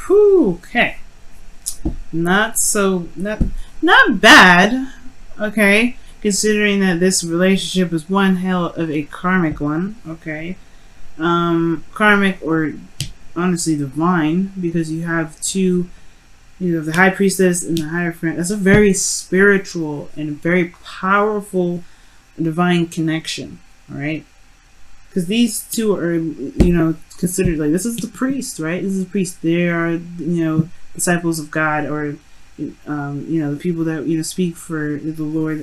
Whew, okay. Not bad. Okay. Considering that this relationship is one hell of a karmic one. Okay. Karmic or honestly divine, because you have two, the high priestess and the hierophant. That's a very spiritual and very powerful divine connection. All right. Because these two are, considered like, this is the priest, right? This is the priest. They are, disciples of God, or, the people that, speak for the Lord,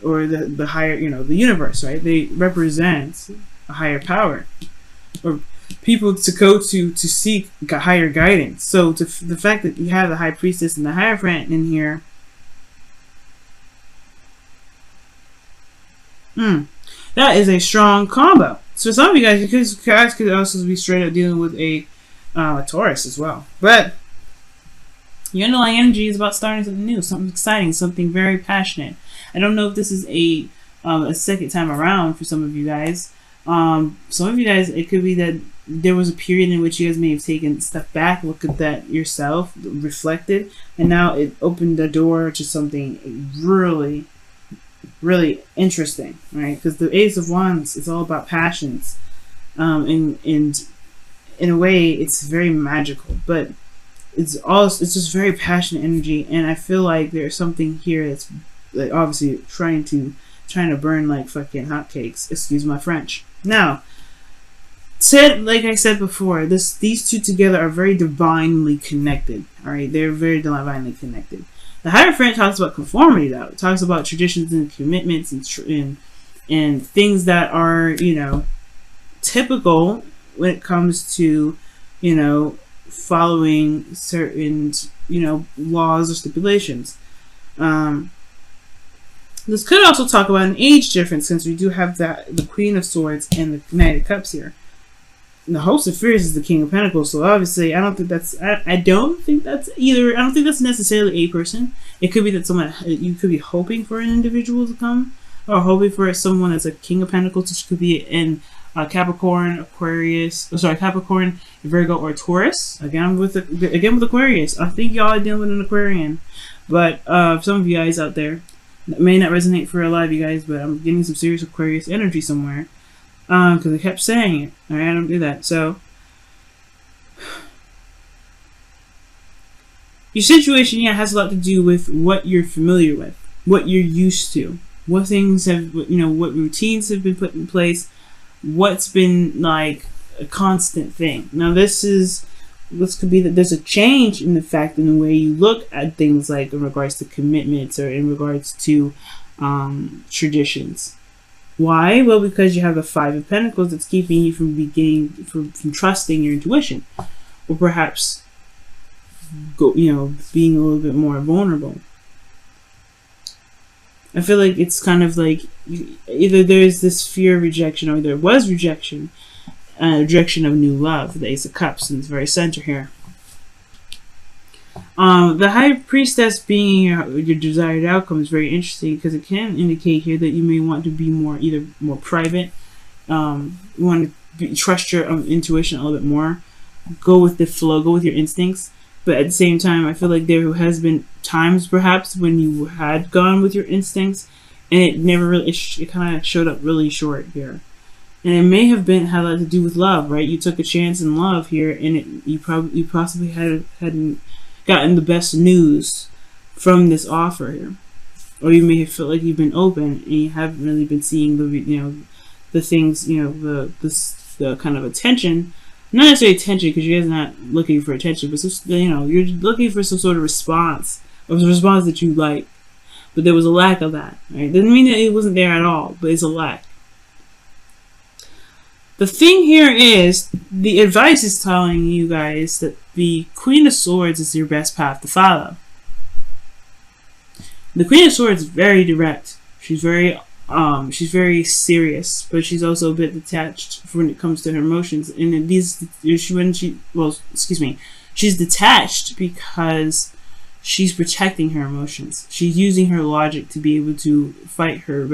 or the higher, the universe, right? They represent a higher power, or people to go to seek higher guidance. So the fact that you have the high priestess and the hierophant in here, that is a strong combo. So some of you guys could also be straight up dealing with a Taurus as well. But your underlying energy is about starting something new, something exciting, something very passionate. I don't know if this is a second time around for some of you guys. Some of you guys, it could be that there was a period in which you guys may have taken a step back, look at that yourself, reflected, and now it opened the door to something really, really interesting, right? Because the Ace of Wands is all about passions, and in a way, it's very magical, but it's just very passionate energy, and I feel like there's something here that's like obviously trying to burn like fucking hotcakes. Excuse my French. Now, like I said before, these two together are very divinely connected. All right, they're very divinely connected. The Hierophant talks about conformity, though. It talks about traditions and commitments and things that are, typical when it comes to, following certain, laws or stipulations. This could also talk about an age difference, since we do have the Queen of Swords and the Knight of Cups here. And the Host of Fears is the King of Pentacles, so obviously I don't think that's necessarily a person. It could be that you could be hoping for an individual to come, or hoping for someone that's a King of Pentacles, which could be in Capricorn, Capricorn, Virgo, or Taurus. Again with Aquarius. I think y'all are dealing with an Aquarian, but some of you guys out there, that may not resonate for a lot of you guys, but I'm getting some serious Aquarius energy somewhere. Because I kept saying it. Alright, I don't do that. So, your situation, has a lot to do with what you're familiar with, what you're used to, what things have, what routines have been put in place, what's been like a constant thing. Now, this could be that there's a change in the fact in the way you look at things, like in regards to commitments or in regards to traditions. Why? Well, because you have the Five of Pentacles that's keeping you from from trusting your intuition, or perhaps being a little bit more vulnerable. I feel like it's kind of like either there's this fear of rejection, or there was rejection of new love. The Ace of Cups in its very center here. The High Priestess being your desired outcome is very interesting, because it can indicate here that you may want to be either more private, you want to trust your intuition a little bit more, go with the flow, go with your instincts. But at the same time, I feel like there has been times perhaps when you had gone with your instincts, and it never really, it kind of showed up really short here. And it may have had a lot to do with love, right? You took a chance in love here, and you possibly hadn't gotten the best news from this offer here, or you may have felt like you've been open and you haven't really been seeing the things, the kind of attention, not necessarily attention, because you guys are not looking for attention, but just, you're looking for some sort of response, or a response that you like, but there was a lack of that, right? Doesn't mean that it wasn't there at all, but it's a lack. The thing here is, the advice is telling you guys that the Queen of Swords is your best path to follow. The Queen of Swords is very direct. She's very serious, but she's also a bit detached when it comes to her emotions. And she's detached because she's protecting her emotions. She's using her logic to be able to fight her,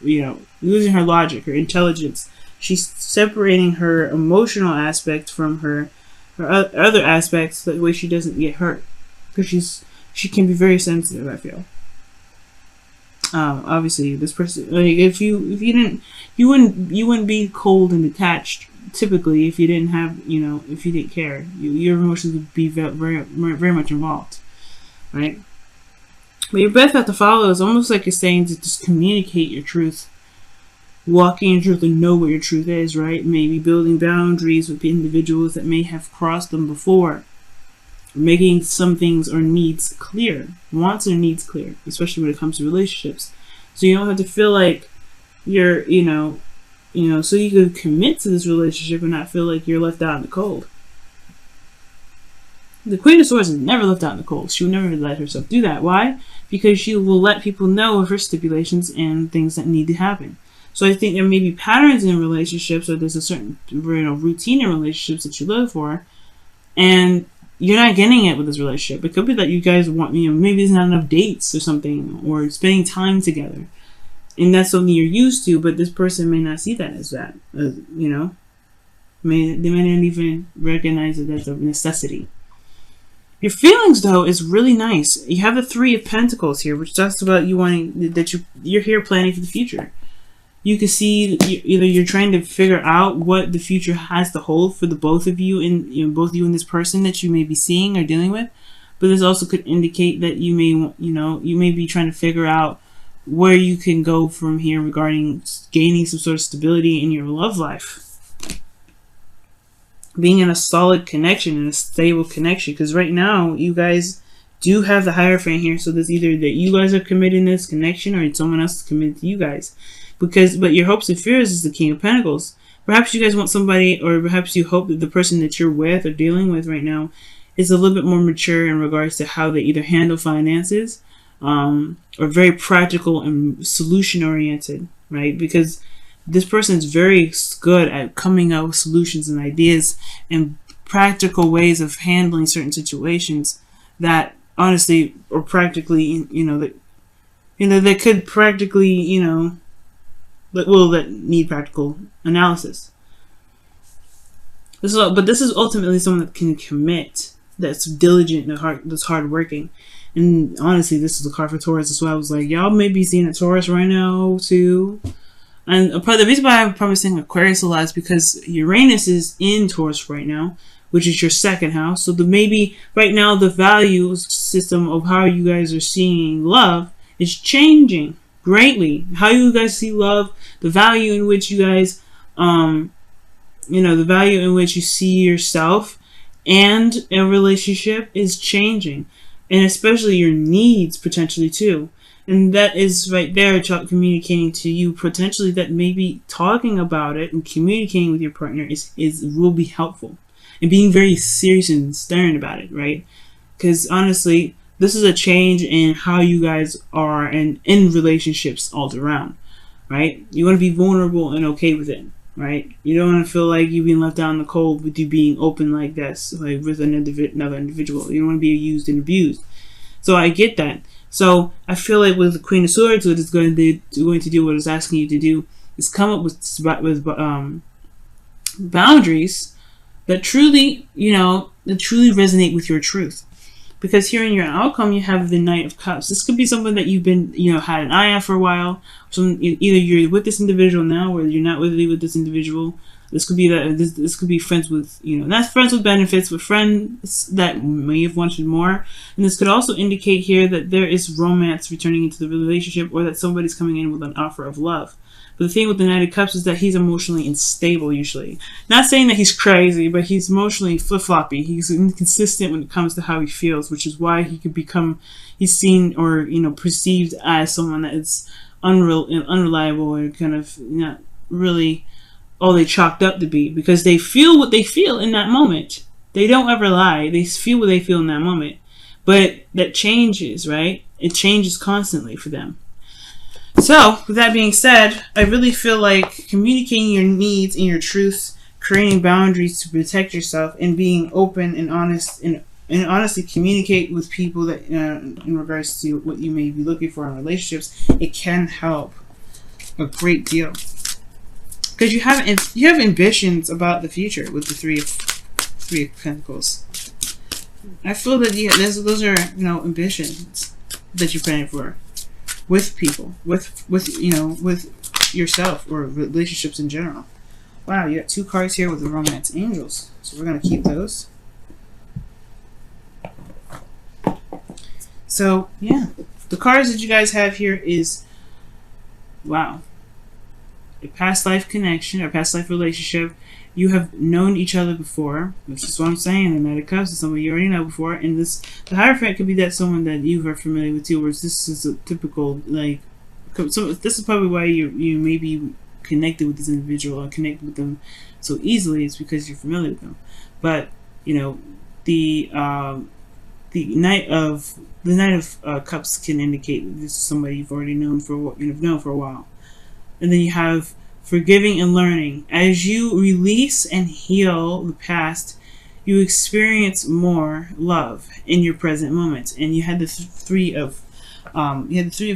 using her logic, her intelligence. She's separating her emotional aspect from her other aspects, that way she doesn't get hurt, because she can be very sensitive, I feel. Obviously, this person, like, if you didn't, you wouldn't be cold and detached typically if you didn't have, if you didn't care. Your emotions would be very, very much involved, right? But your best path to follow is almost like you're saying to just communicate your truth, walking in truth, and know what your truth is, right? Maybe building boundaries with individuals that may have crossed them before, making some things or needs clear, wants or needs clear, especially when it comes to relationships. So you don't have to feel like you're, so you can commit to this relationship and not feel like you're left out in the cold. The Queen of Swords is never left out in the cold. She will never let herself do that. Why? Because she will let people know of her stipulations and things that need to happen. So I think there may be patterns in relationships, or there's a certain routine in relationships that you live for, and you're not getting it with this relationship. It could be that you guys want, maybe there's not enough dates or something, or spending time together, and that's something you're used to. But this person may not see that as that. They may not even recognize it as a necessity. Your feelings, though, is really nice. You have the Three of Pentacles here, which talks about you wanting that you're here planning for the future. You can see either you're trying to figure out what the future has to hold for the both of you, and both you and this person that you may be seeing or dealing with. But this also could indicate that you may be trying to figure out where you can go from here regarding gaining some sort of stability in your love life. Being in a solid connection and a stable connection, because right now you guys do have the Hierophant here, so there's either that you guys are committed in this connection or someone else is committed to you guys. But your hopes and fears is the King of Pentacles. Perhaps you guys want somebody, or perhaps you hope that the person that you're with or dealing with right now is a little bit more mature in regards to how they either handle finances, or very practical and solution oriented, right? Because this person is very good at coming up with solutions and ideas and practical ways of handling certain situations that honestly are practically, that could practically, that need practical analysis. This is ultimately someone that can commit, that's diligent and that's hardworking. And honestly, this is a card for Taurus. That's why I was like, y'all may be seeing a Taurus right now too. And the reason why I'm probably saying Aquarius a lot is because Uranus is in Taurus right now, which is your second house. So maybe right now the value system of how you guys are seeing love is changing greatly. How you guys see love, the value in which you guys, the value in which you see yourself and a relationship is changing. And especially your needs potentially too. And that is right there communicating to you potentially that maybe talking about it and communicating with your partner will be helpful. And being very serious and stern about it, right? Because honestly, this is a change in how you guys are in relationships all around, right? You want to be vulnerable and okay with it, right? You don't want to feel like you're being left out in the cold with you being open like this, like with another individual. You don't want to be used and abused. So I get that. So I feel like with the Queen of Swords, what it's going to do, what it's asking you to do, is come up with boundaries that truly, resonate with your truth. Because here in your outcome, you have the Knight of Cups. This could be someone that you've been, had an eye on for a while. So either you're with this individual now, or you're not really with this individual. This could be this could be friends with, not friends with benefits, but friends that may have wanted more. And this could also indicate here that there is romance returning into the relationship, or that somebody's coming in with an offer of love. But the thing with the Knight of Cups is that he's emotionally unstable usually. Not saying that he's crazy, but he's emotionally flip-floppy. He's inconsistent when it comes to how he feels, which is why he could he's seen or, perceived as someone that is unreliable, or kind of not really all they chalked up to be, because they feel what they feel in that moment. They don't ever lie. They feel what they feel in that moment. But that changes, right? It changes constantly for them. So, with that being said, I really feel like communicating your needs and your truths, creating boundaries to protect yourself, and being open and honest, and honestly communicate with people that in regards to what you may be looking for in relationships, it can help a great deal. Because you have ambitions about the future with the Three of Three of Pentacles. I feel that those are, you know, ambitions that you're planning for with people, with you know, with yourself or relationships in general. Wow, you got 2 cards here with the Romance Angels, so we're gonna keep those. So yeah, the cards that you guys have here is, wow, a past life connection or past life relationship. You have known each other before, which is what I'm saying. The Knight of Cups is someone you already know before, and the Hierophant could be that someone that you are familiar with too. Whereas this is a typical, like, so this is probably why you may be connected with this individual or connected with them so easily. It's because you're familiar with them. But you know, the Knight of Cups can indicate that this is somebody you've already known for a while, and then you have forgiving and learning. As you release and heal the past, you experience more love in your present moment. And you had the Three of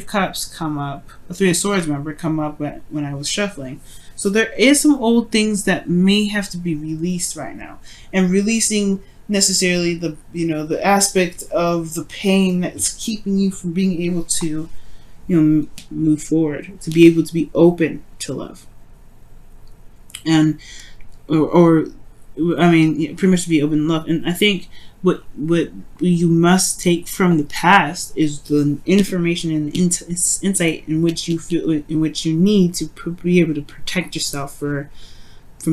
Cups come up, the Three of Swords, remember, come up when I was shuffling. So there is some old things that may have to be released right now, and releasing necessarily the, you know, the aspect of the pain that's keeping you from being able to, you know, move forward, to be able to be open to love. And or I mean, pretty much to be open to love. And I think what you must take from the past is the information and insight in which you feel, in which you need to be able to protect yourself from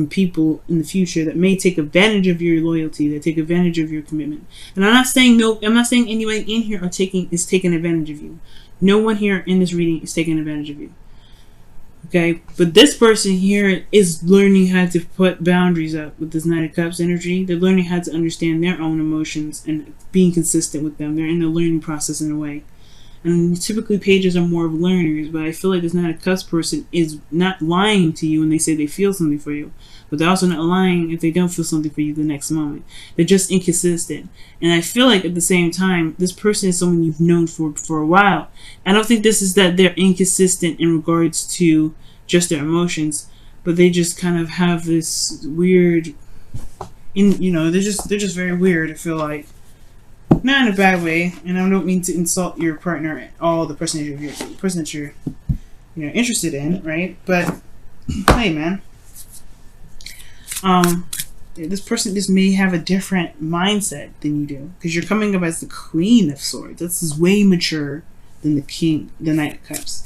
people in the future that may take advantage of your loyalty, that take advantage of your commitment. And I'm not saying anybody in here is taking advantage of you. No one here in this reading is taking advantage of you. Okay, but this person here is learning how to put boundaries up with this Knight of Cups energy. They're learning how to understand their own emotions and being consistent with them. They're in the learning process in a way. And typically pages are more of learners, but I feel like this Knight of Cups person is not lying to you when they say they feel something for you. But they're also not lying if they don't feel something for you the next moment. They're just inconsistent. And I feel like at the same time, this person is someone you've known for a while. I don't think this is that they're inconsistent in regards to just their emotions, but they just kind of have this weird, they're just very weird. I feel like, not in a bad way, and I don't mean to insult your partner at all, the person that you're interested in, right? But hey, man, this person just may have a different mindset than you do, because you're coming up as the Queen of Swords. This is way mature than the Knight of Cups.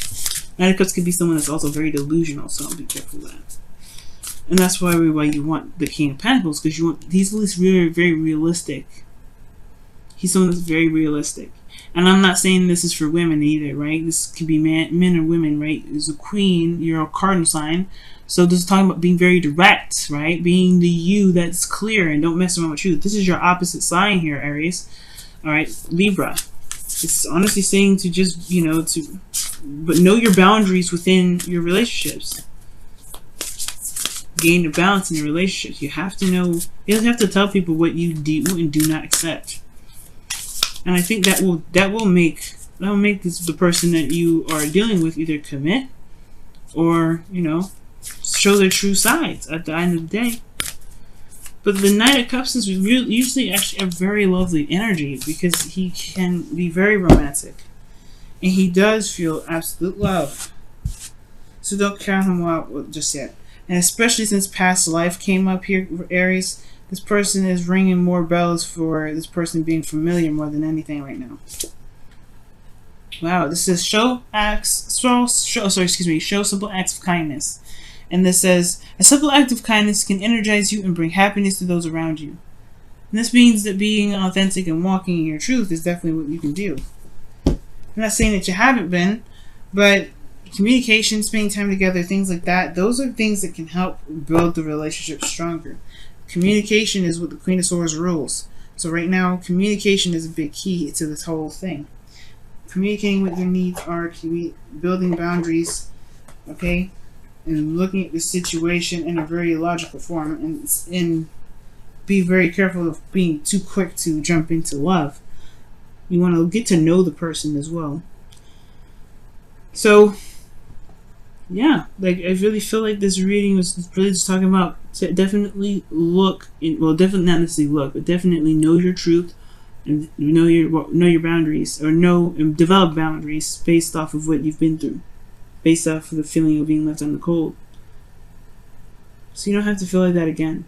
Knight of Cups could be someone that's also very delusional, so be careful of that. And that's why you want the King of Pentacles, because he's at least very, very realistic. He's someone that's very realistic. And I'm not saying this is for women either, right? This could be men or women, right? As a queen, you're a cardinal sign. So this is talking about being very direct, right? Being the you that's clear and don't mess around with truth. This is your opposite sign here, Aries. All right, Libra. It's honestly saying to just, but know your boundaries within your relationships. Gain a balance in your relationships. You have to know, you have to tell people what you do and do not accept. And I think that will make the person that you are dealing with either commit or, show their true sides at the end of the day. But the Knight of Cups is usually actually a very lovely energy, because he can be very romantic. And he does feel absolute love. So don't count him out just yet. And especially since past life came up here for Aries, this person is ringing more bells for this person being familiar more than anything right now. Wow, this says show simple acts of kindness. And this says, a simple act of kindness can energize you and bring happiness to those around you. And this means that being authentic and walking in your truth is definitely what you can do. I'm not saying that you haven't been, but communication, spending time together, things like that, those are things that can help build the relationship stronger. Communication is what the Queen of Swords rules. So right now, communication is a big key to this whole thing. Communicating what your needs are, building boundaries, okay? And looking at the situation in a very logical form, and be very careful of being too quick to jump into love. You want to get to know the person as well. So yeah, like I really feel like this reading was really just talking about to definitely look in, well, definitely not necessarily look, but definitely know your truth and know your boundaries, or know and develop boundaries based off of what you've been through, based off of the feeling of being left on the cold. So you don't have to feel like that again.